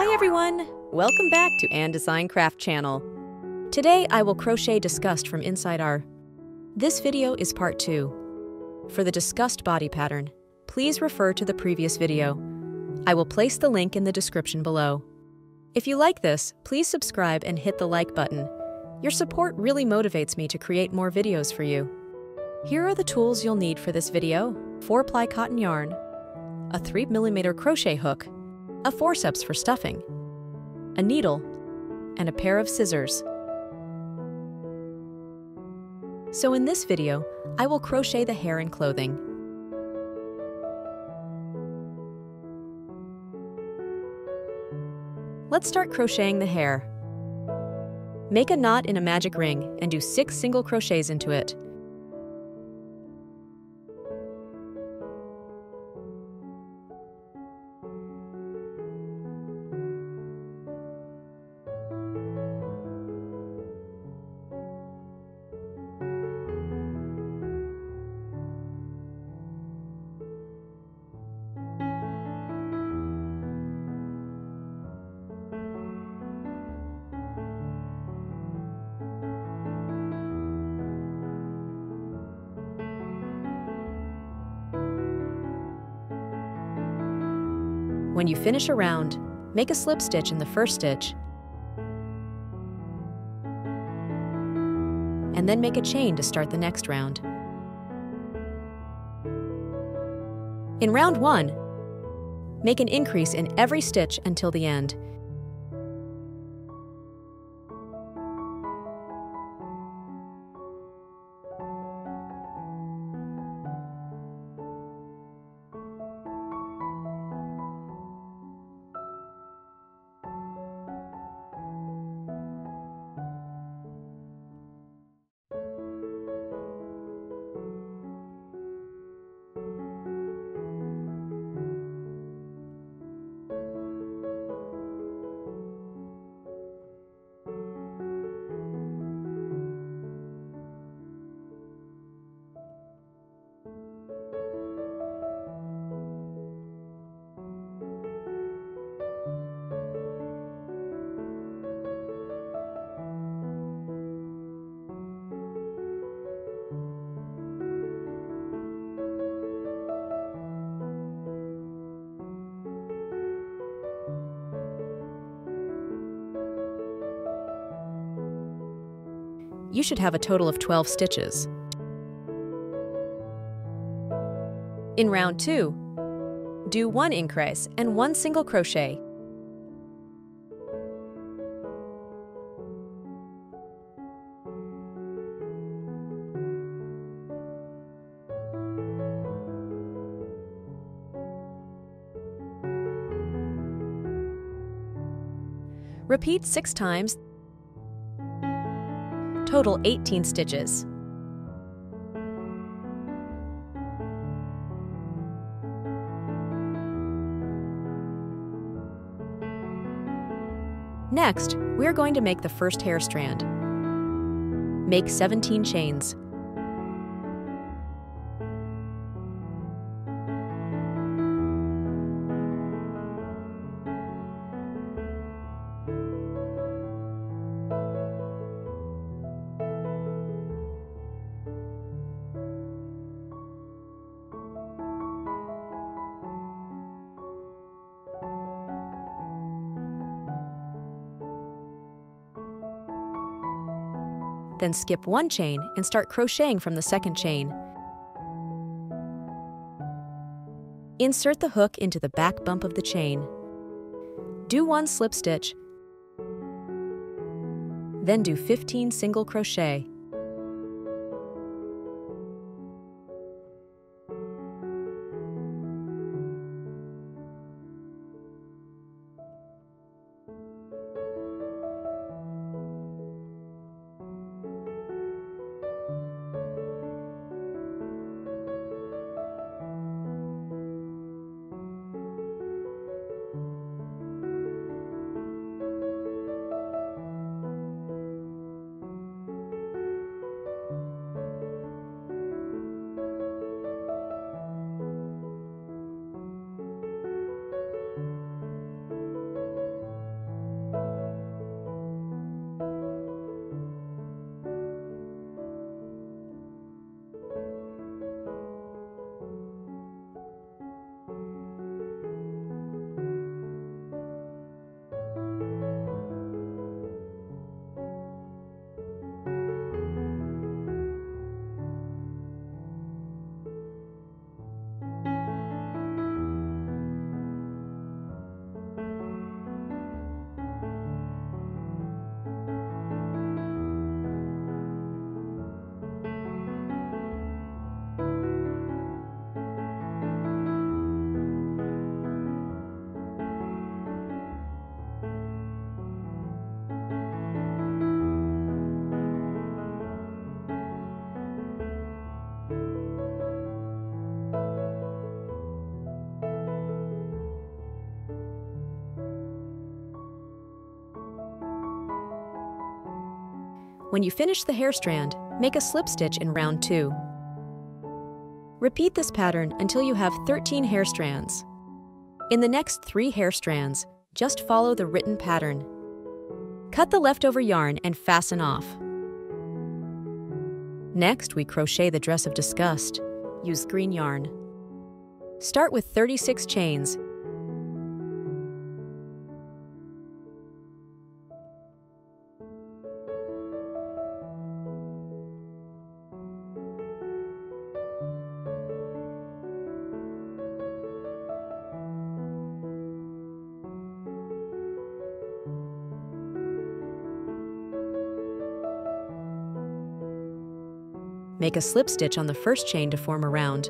Hi everyone! Welcome back to Anne Design Craft channel. Today I will crochet Disgust from Inside Our. This video is part 2. For the Disgust body pattern, please refer to the previous video. I will place the link in the description below. If you like this, please subscribe and hit the like button. Your support really motivates me to create more videos for you. Here are the tools you'll need for this video: 4-ply cotton yarn, a 3mm crochet hook, a forceps for stuffing, a needle, and a pair of scissors. So in this video, I will crochet the hair and clothing. Let's start crocheting the hair. Make a knot in a magic ring and do 6 single crochets into it. When you finish a round, make a slip stitch in the first stitch, and then make a chain to start the next round. In round 1, make an increase in every stitch until the end. You should have a total of 12 stitches. In round 2, do 1 increase and 1 single crochet. Repeat 6 times. Total 18 stitches. Next, we are going to make the first hair strand. Make 17 chains. Then skip 1 chain and start crocheting from the second chain. Insert the hook into the back bump of the chain. Do 1 slip stitch, then do 15 single crochet. When you finish the hair strand, make a slip stitch in round 2. Repeat this pattern until you have 13 hair strands. In the next 3 hair strands, just follow the written pattern. Cut the leftover yarn and fasten off. Next, we crochet the dress of disgust. Use green yarn. Start with 36 chains. Make a slip stitch on the first chain to form a round.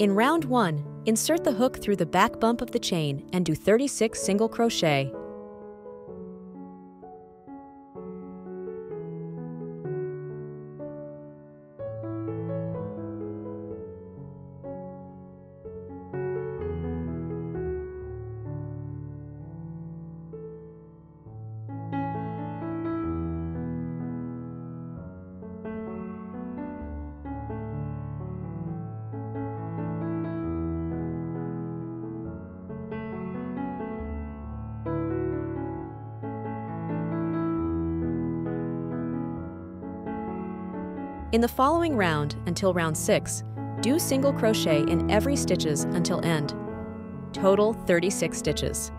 In round 1, insert the hook through the back bump of the chain and do 36 single crochet. In the following round, until round 6, do single crochet in every stitches until end. Total 36 stitches.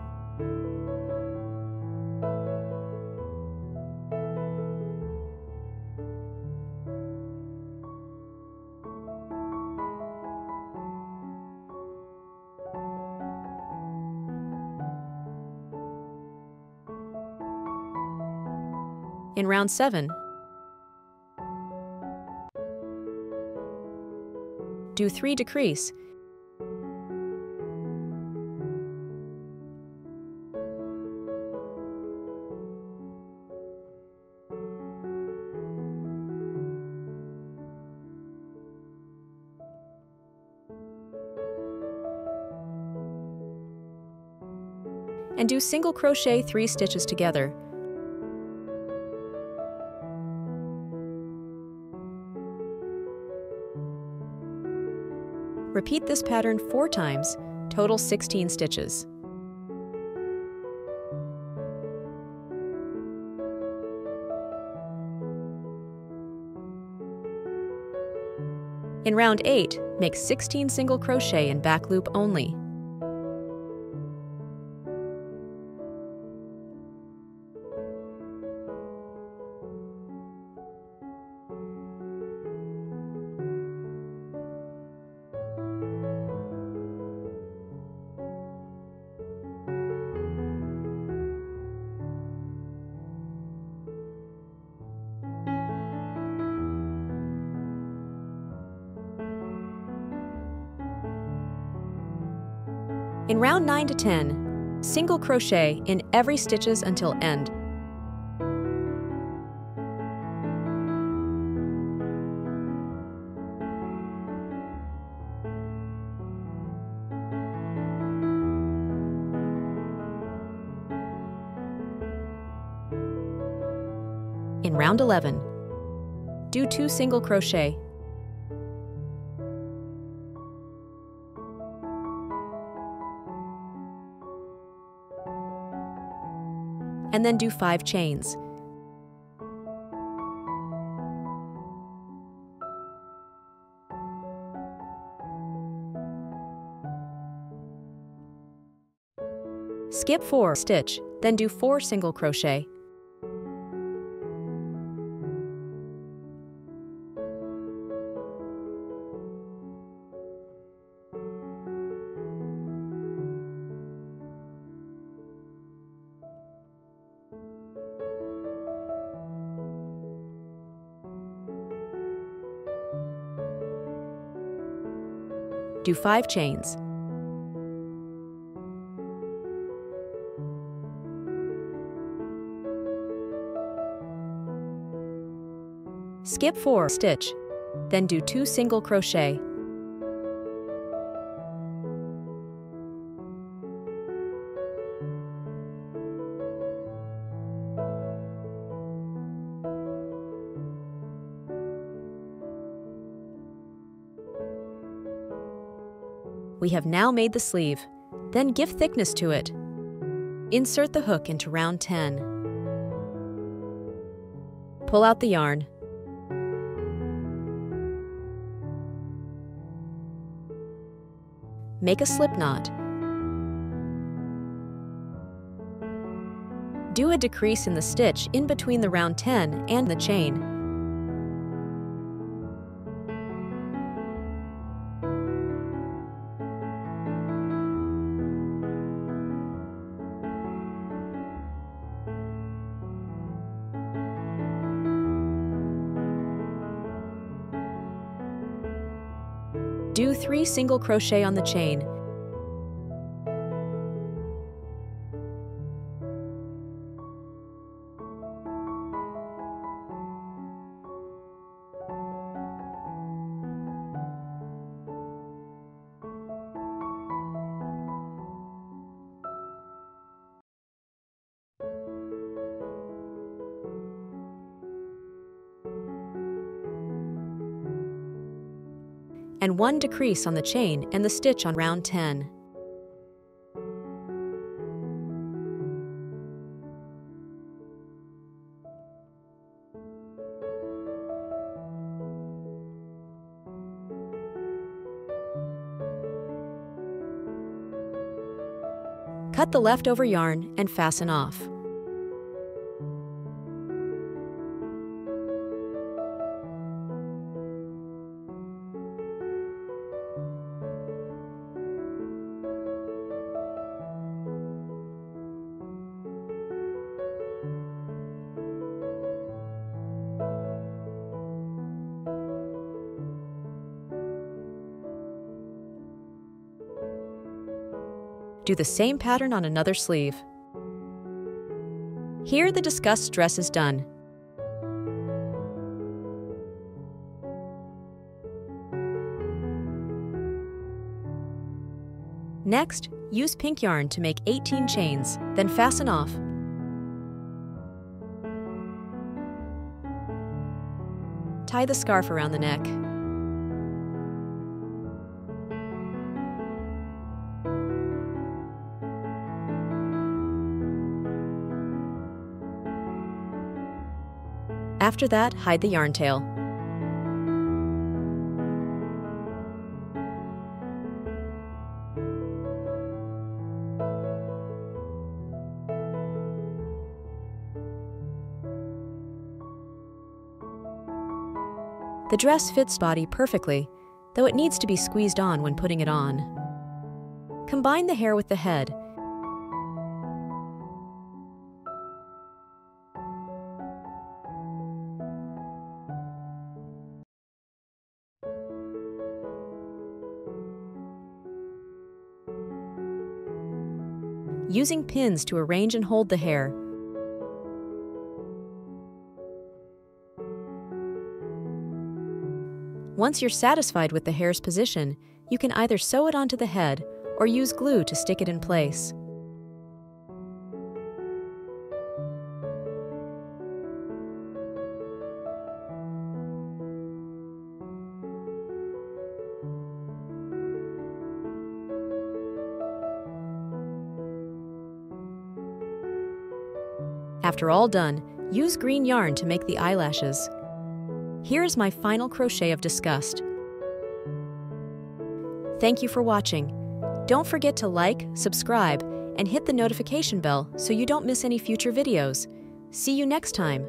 In round 7, do 3 decrease. And do single crochet 3 stitches together. Repeat this pattern 4 times, total 16 stitches. In round 8, make 16 single crochet in back loop only. In round 9 to 10, single crochet in every stitches until end. In round 11, do 2 single crochet. And then do 5 chains. Skip 4 stitch, then do 4 single crochet. Do 5 chains. Skip 4 stitch, then do 2 single crochet. We have now made the sleeve. Then give thickness to it. Insert the hook into round 10. Pull out the yarn. Make a slip knot. Do a decrease in the stitch in between the round 10 and the chain. Do 3 single crochet on the chain. And 1 decrease on the chain and the stitch on round 10. Cut the leftover yarn and fasten off. Do the same pattern on another sleeve. Here the discussed dress is done. Next, use pink yarn to make 18 chains, then fasten off. Tie the scarf around the neck. After that, hide the yarn tail. The dress fits body perfectly, though it needs to be squeezed on when putting it on. Combine the hair with the head. Using pins to arrange and hold the hair. Once you're satisfied with the hair's position, you can either sew it onto the head or use glue to stick it in place. After all done, use green yarn to make the eyelashes. Here is my final crochet of disgust. Thank you for watching. Don't forget to like, subscribe, and hit the notification bell so you don't miss any future videos. See you next time.